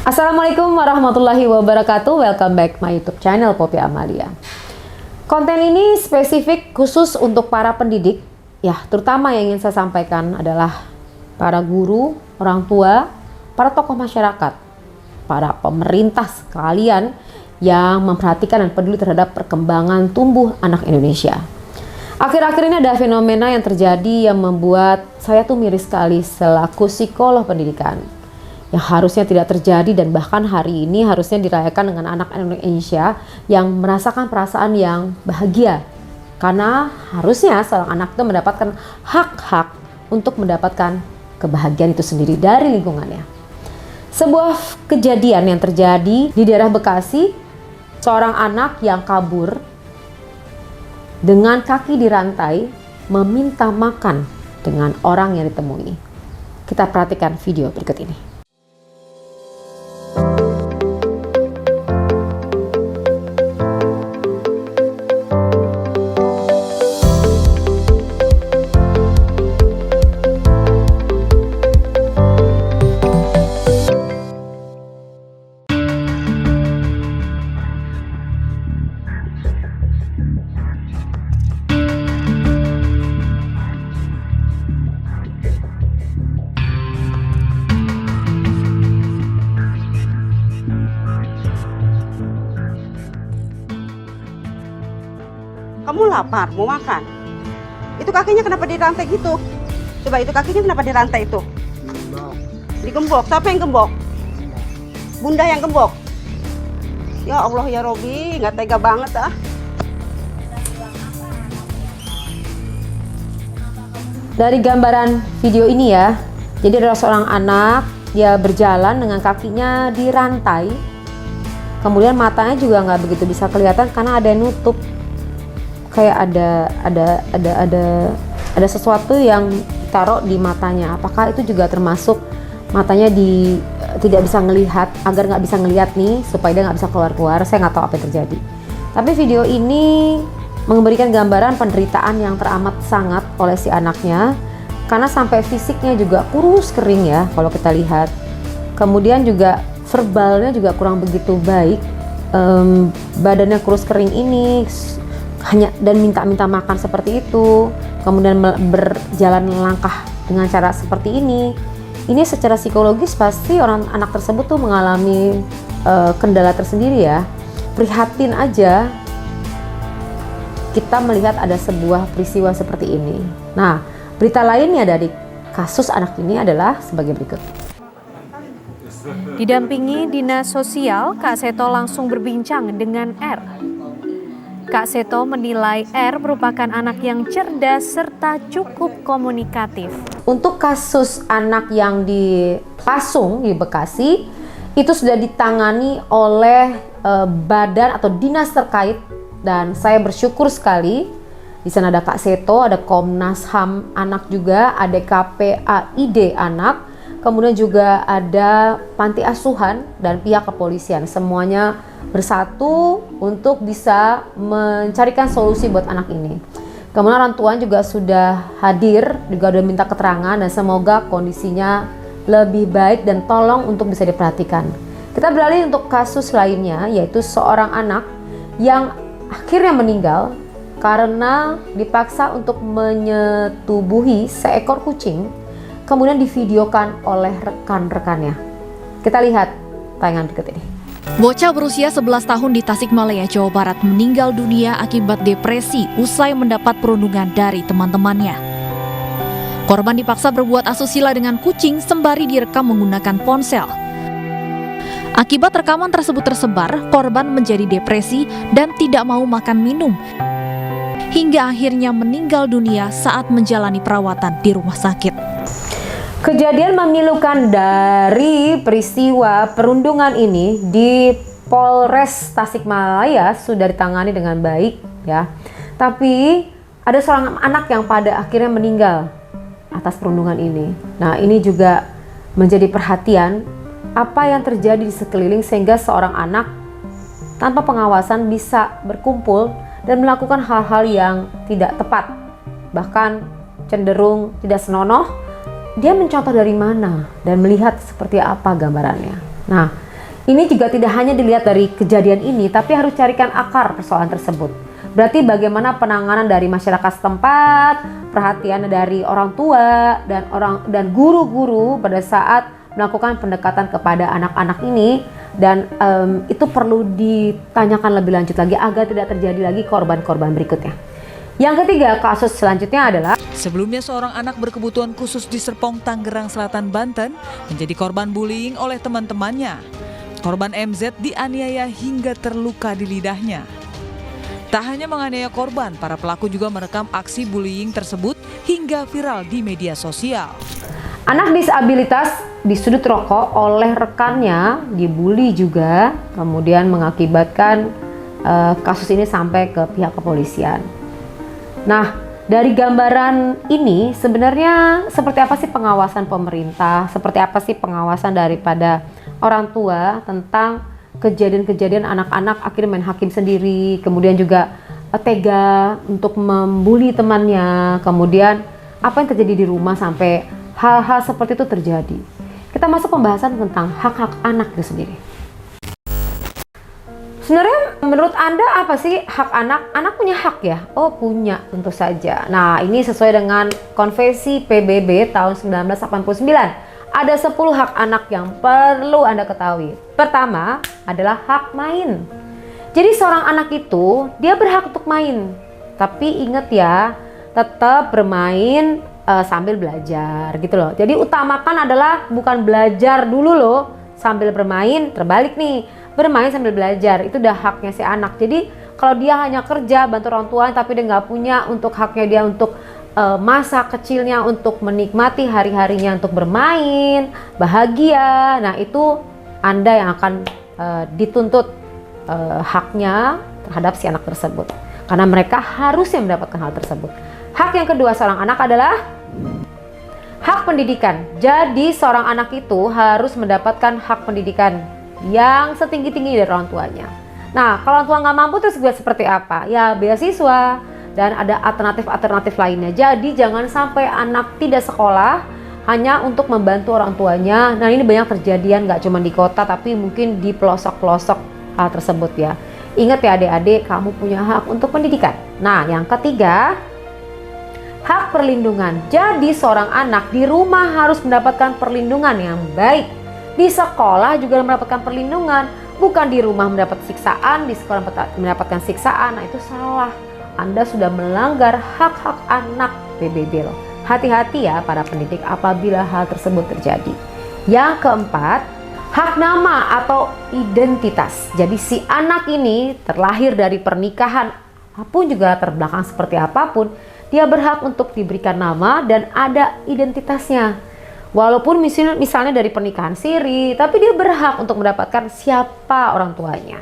Assalamualaikum warahmatullahi wabarakatuh. Welcome back my YouTube channel Poppy Amalia. Konten ini spesifik khusus untuk para pendidik. Ya, terutama yang ingin saya sampaikan adalah para guru, orang tua, para tokoh masyarakat, para pemerintah sekalian yang memperhatikan dan peduli terhadap perkembangan tumbuh anak Indonesia. Akhir-akhir ini ada fenomena yang terjadi yang membuat saya tuh miris sekali selaku psikolog pendidikan. Yang harusnya tidak terjadi dan bahkan hari ini harusnya dirayakan dengan anak Indonesia yang merasakan perasaan yang bahagia. Karena harusnya seorang anak itu mendapatkan hak-hak untuk mendapatkan kebahagiaan itu sendiri dari lingkungannya. Sebuah kejadian yang terjadi di daerah Bekasi, seorang anak yang kabur dengan kaki dirantai meminta makan dengan orang yang ditemui. Kita perhatikan video berikut ini. Kamu lapar, mau makan? Itu kakinya kenapa dirantai gitu? Coba itu kakinya kenapa dirantai itu? Digembok. Siapa yang gembok? Bunda yang gembok? Ya Allah ya Robi, nggak tega banget ah. Dari gambaran video ini ya, jadi ada seorang anak, dia berjalan dengan kakinya dirantai. Kemudian matanya juga nggak begitu bisa kelihatan karena ada yang nutup. Kayak ada sesuatu yang taruh di matanya. Apakah itu juga termasuk matanya tidak bisa ngelihat, agar nggak bisa ngelihat nih supaya dia nggak bisa keluar. Saya nggak tahu apa yang terjadi. Tapi video ini memberikan gambaran penderitaan yang teramat sangat oleh si anaknya, karena sampai fisiknya juga kurus kering ya kalau kita lihat. Kemudian juga verbalnya juga kurang begitu baik. Badannya kurus kering ini hanya dan minta makan seperti itu, kemudian berjalan langkah dengan cara seperti ini secara psikologis pasti anak tersebut tuh mengalami kendala tersendiri ya. Prihatin aja kita melihat ada sebuah peristiwa seperti ini. Nah, berita lainnya dari kasus anak ini adalah sebagai berikut. Didampingi Dinas Sosial, Kak Seto langsung berbincang dengan R. Kak Seto menilai R merupakan anak yang cerdas serta cukup komunikatif. Untuk kasus anak yang di Pasung di Bekasi, itu sudah ditangani oleh badan atau dinas terkait dan saya bersyukur sekali. Di sana ada Kak Seto, ada Komnas HAM anak juga, ada KPAID anak, kemudian juga ada panti asuhan dan pihak kepolisian. Semuanya bersatu untuk bisa mencarikan solusi buat anak ini. Kemudian orang tua juga sudah hadir, juga sudah minta keterangan dan semoga kondisinya lebih baik dan tolong untuk bisa diperhatikan. Kita beralih untuk kasus lainnya, yaitu seorang anak yang akhirnya meninggal karena dipaksa untuk menyetubuhi seekor kucing, kemudian divideokan oleh rekan-rekannya. Kita lihat tayangan berikut ini. Bocah berusia 11 tahun di Tasikmalaya, Jawa Barat meninggal dunia akibat depresi usai mendapat perundungan dari teman-temannya. Korban dipaksa berbuat asusila dengan kucing sembari direkam menggunakan ponsel. Akibat rekaman tersebut tersebar, korban menjadi depresi dan tidak mau makan minum, hingga akhirnya meninggal dunia saat menjalani perawatan di rumah sakit. Kejadian memilukan dari peristiwa perundungan ini di Polres Tasikmalaya sudah ditangani dengan baik ya. Tapi ada seorang anak yang pada akhirnya meninggal atas perundungan ini. Nah, ini juga menjadi perhatian apa yang terjadi di sekeliling sehingga seorang anak tanpa pengawasan bisa berkumpul dan melakukan hal-hal yang tidak tepat. Bahkan cenderung tidak senonoh. Dia mencontoh dari mana dan melihat seperti apa gambarannya. Nah, Ini juga tidak hanya dilihat dari kejadian ini, tapi harus carikan akar persoalan tersebut. Berarti bagaimana penanganan dari masyarakat setempat, perhatian dari orang tua dan guru-guru pada saat melakukan pendekatan kepada anak-anak ini, dan itu perlu ditanyakan lebih lanjut lagi agar tidak terjadi lagi korban-korban berikutnya. Yang ketiga, kasus selanjutnya adalah sebelumnya seorang anak berkebutuhan khusus di Serpong, Tangerang Selatan, Banten menjadi korban bullying oleh teman-temannya. Korban MZ dianiaya hingga terluka di lidahnya. Tak hanya menganiaya korban, para pelaku juga merekam aksi bullying tersebut hingga viral di media sosial. anak disabilitas di sudut rokok oleh rekannya, dibully juga, kemudian mengakibatkan kasus ini sampai ke pihak kepolisian. Nah, dari gambaran ini sebenarnya seperti apa sih pengawasan pemerintah, seperti apa sih pengawasan daripada orang tua tentang kejadian-kejadian anak-anak akhirnya main hakim sendiri, kemudian juga tega untuk membuli temannya, kemudian apa yang terjadi di rumah sampai hal-hal seperti itu terjadi. Kita masuk pembahasan tentang hak-hak anak itu sendiri. Sebenarnya menurut Anda apa sih hak anak? Anak punya hak ya? Oh punya, tentu saja. Nah ini sesuai dengan Konvensi PBB tahun 1989. Ada 10 hak anak yang perlu Anda ketahui. Pertama adalah hak main. Jadi seorang anak itu dia berhak untuk main. Tapi ingat ya, tetap bermain sambil belajar gitu loh. Jadi utamakan adalah bukan belajar dulu loh sambil bermain, terbalik nih. Bermain sambil belajar, itu udah haknya si anak. Jadi kalau dia hanya kerja bantu orang tua tapi dia nggak punya untuk haknya dia untuk masa kecilnya, untuk menikmati hari-harinya, untuk bermain, bahagia, nah itu Anda yang akan dituntut haknya terhadap si anak tersebut. Karena mereka harusnya mendapatkan hal tersebut. Hak yang kedua seorang anak adalah hak pendidikan. Jadi seorang anak itu harus mendapatkan hak pendidikan yang setinggi-tinggi dari orang tuanya. Nah, kalau orang tua nggak mampu terus juga seperti apa? Ya beasiswa dan ada alternatif-alternatif lainnya. Jadi jangan sampai anak tidak sekolah hanya untuk membantu orang tuanya. Nah ini banyak terjadian nggak cuma di kota tapi mungkin di pelosok-pelosok hal tersebut ya. Ingat ya adik-adik, kamu punya hak untuk pendidikan. Nah yang ketiga, hak perlindungan. Jadi seorang anak di rumah harus mendapatkan perlindungan yang baik. Di sekolah juga mendapatkan perlindungan, bukan di rumah mendapat siksaan, di sekolah mendapatkan siksaan. Nah itu salah. Anda sudah melanggar hak-hak anak PBB loh. Hati-hati ya para pendidik apabila hal tersebut terjadi. Yang keempat, hak nama atau identitas. Jadi si anak ini terlahir dari pernikahan, apapun juga terbelakang seperti apapun, dia berhak untuk diberikan nama dan ada identitasnya. Walaupun misalnya dari pernikahan siri, tapi dia berhak untuk mendapatkan siapa orang tuanya.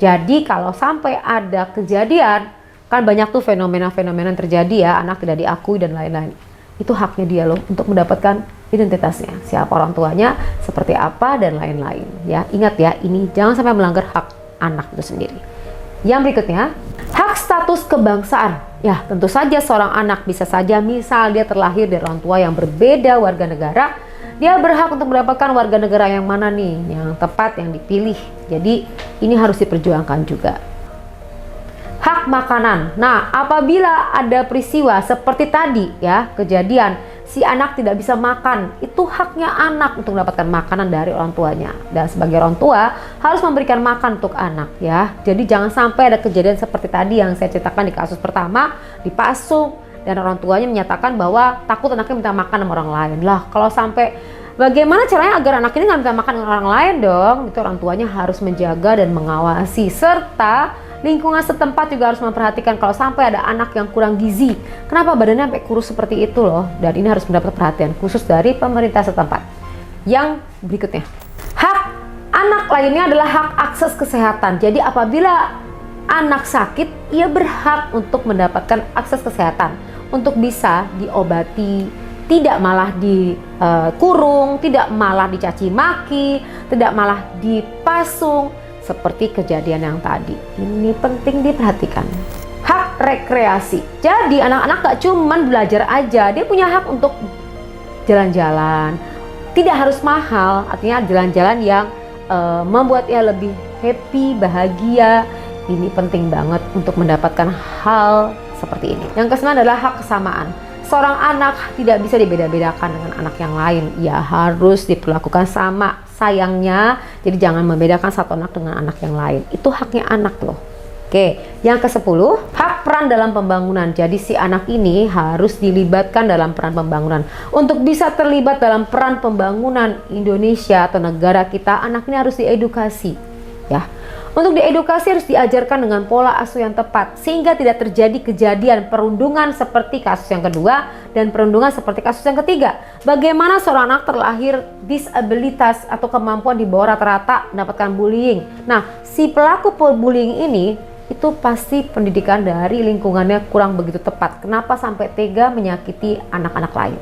Jadi kalau sampai ada kejadian, kan banyak tuh fenomena-fenomena yang terjadi ya, anak tidak diakui dan lain-lain. Itu haknya dia loh untuk mendapatkan identitasnya, siapa orang tuanya, seperti apa dan lain-lain. Ya, ingat ya, ini jangan sampai melanggar hak anak itu sendiri. Yang berikutnya, hak status kebangsaan. Ya, tentu saja seorang anak bisa saja misal dia terlahir dari orang tua yang berbeda warga negara, dia berhak untuk mendapatkan warga negara yang mana nih, yang tepat, yang dipilih. Jadi, ini harus diperjuangkan juga. Hak makanan. Nah, apabila ada peristiwa seperti tadi ya, kejadian si anak tidak bisa makan, itu haknya anak untuk mendapatkan makanan dari orang tuanya. Dan sebagai orang tua harus memberikan makan untuk anak ya. Jadi jangan sampai ada kejadian seperti tadi yang saya ceritakan di kasus pertama, dipasung dan orang tuanya menyatakan bahwa takut anaknya minta makan sama orang lain. Lah, kalau sampai bagaimana caranya agar anak ini nggak minta makan dengan orang lain dong? Itu orang tuanya harus menjaga dan mengawasi, serta lingkungan setempat juga harus memperhatikan kalau sampai ada anak yang kurang gizi. Kenapa badannya sampai kurus seperti itu loh? Dan ini harus mendapat perhatian khusus dari pemerintah setempat. Yang berikutnya, hak anak lainnya adalah hak akses kesehatan. Jadi apabila anak sakit, ia berhak untuk mendapatkan akses kesehatan untuk bisa diobati, tidak malah dikurung, tidak malah dicaci maki, tidak malah dipasung seperti kejadian yang tadi. Ini penting diperhatikan. Hak rekreasi. Jadi anak-anak gak cuman belajar aja, dia punya hak untuk jalan-jalan. Tidak harus mahal, artinya jalan-jalan yang membuat ia lebih happy, bahagia. Ini penting banget untuk mendapatkan hal seperti ini. Yang ke-9 adalah hak kesamaan. Seorang anak tidak bisa dibeda-bedakan dengan anak yang lain. Ia harus diperlakukan sama sayangnya. Jadi jangan membedakan satu anak dengan anak yang lain. Itu haknya anak loh. Oke, yang ke-10, hak peran dalam pembangunan. Jadi si anak ini harus dilibatkan dalam peran pembangunan. Untuk bisa terlibat dalam peran pembangunan Indonesia atau negara kita, anak ini harus diedukasi. Ya, untuk diedukasi harus diajarkan dengan pola asuh yang tepat sehingga tidak terjadi kejadian perundungan seperti kasus yang kedua dan perundungan seperti kasus yang ketiga. Bagaimana seorang anak terlahir disabilitas atau kemampuan di bawah rata-rata mendapatkan bullying. Nah, si pelaku bullying ini itu pasti pendidikan dari lingkungannya kurang begitu tepat. Kenapa sampai tega menyakiti anak-anak lain?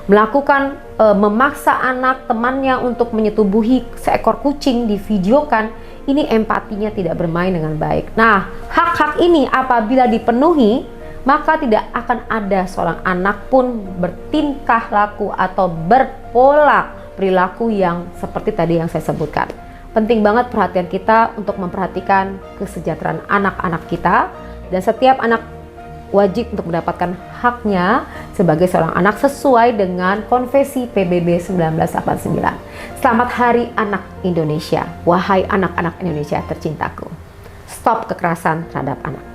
Melakukan memaksa anak temannya untuk menyetubuhi seekor kucing, divideokan, ini empatinya tidak bermain dengan baik. Nah, hak-hak ini apabila dipenuhi, maka tidak akan ada seorang anak pun bertingkah laku atau berpola perilaku yang seperti tadi yang saya sebutkan. Penting banget perhatian kita untuk memperhatikan kesejahteraan anak-anak kita, dan setiap anak wajib untuk mendapatkan haknya sebagai seorang anak sesuai dengan Konvensi PBB 1989. Selamat Hari Anak Indonesia, wahai anak-anak Indonesia tercintaku. Stop kekerasan terhadap anak.